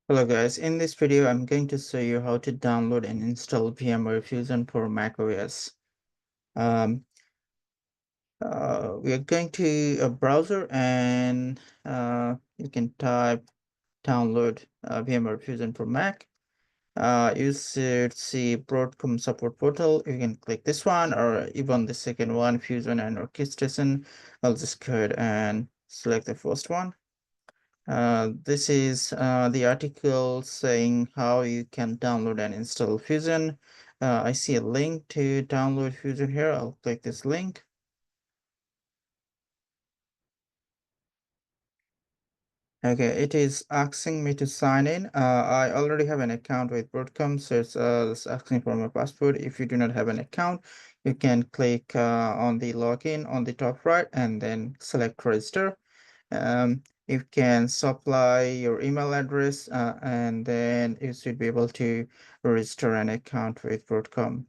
Hello guys, in this video I'm going to show you how to download and install VMware Fusion for macOS. Um, we are going to a browser and you can type download VMware Fusion for Mac. You should see Broadcom support portal. You can click this one or even the second one, Fusion and Orchestration. I'll just go ahead and select the first one. This is the article saying how you can download and install Fusion. I see a link to download Fusion here. I'll click this link. Okay, it is asking me to sign in. I already have an account with Broadcom, so it's asking for my password. If you do not have an account, you can click on the login on the top right and then select register. You can supply your email address and then you should be able to register an account with Broadcom.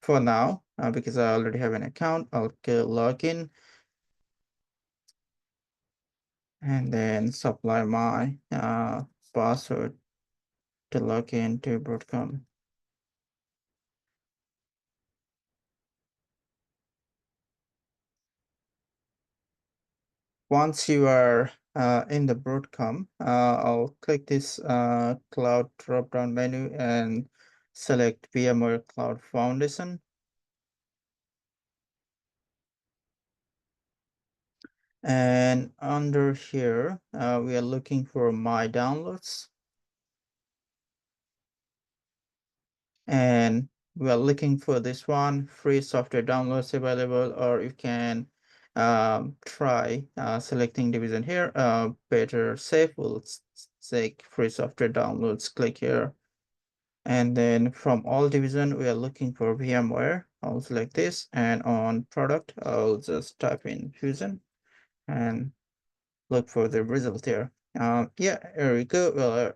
For now, because I already have an account, I'll go log in and then supply my password to log in to Broadcom. Once you are in the Broadcom, I'll click this cloud drop-down menu and select VMware Cloud Foundation. And under here, we are looking for my downloads. And we are looking for this one, free software downloads available, or you can try selecting division here. Better safe, we'll take free software downloads, click here. And then from all division, we are looking for VMware. I'll select this, and on product, I'll just type in Fusion and look for the result here. Yeah, here we go. Well,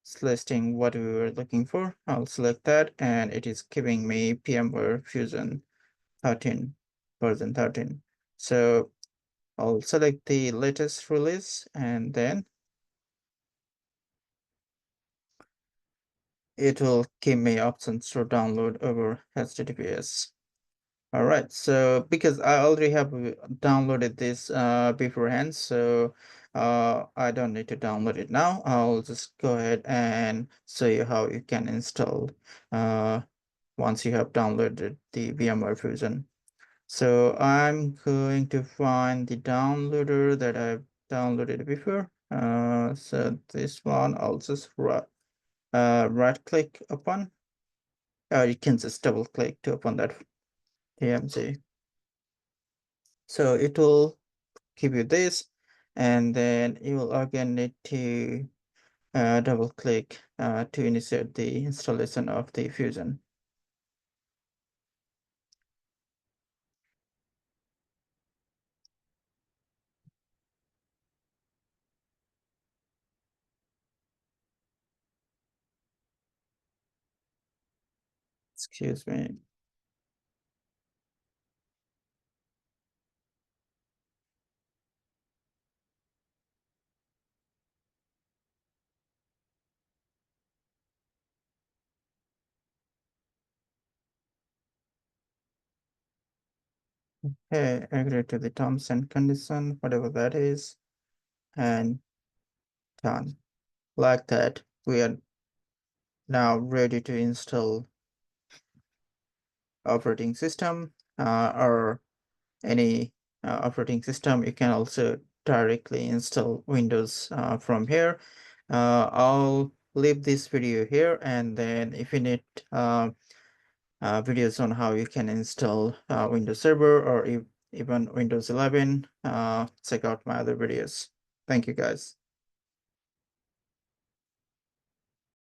it's listing what we were looking for. I'll select that, and it is giving me VMware Fusion 13, version 13. So I'll select the latest release, and then it will give me options to download over HTTPS. All right, so because I already have downloaded this beforehand, so I don't need to download it now. I'll just go ahead and show you how you can install once you have downloaded the VMware Fusion. So I'm going to find the downloader that I've downloaded before. So this one I'll just right click upon. You can just double click to open that TMC. So it will give you this, and then you will again need to double click to initiate the installation of the Fusion. Excuse me. Okay, agree to the terms and condition, whatever that is, and done. Like that, we are now ready to install operating system or any operating system. You can also directly install Windows from here. I'll leave this video here, and then if you need videos on how you can install Windows Server or even Windows 11, check out my other videos. Thank you guys.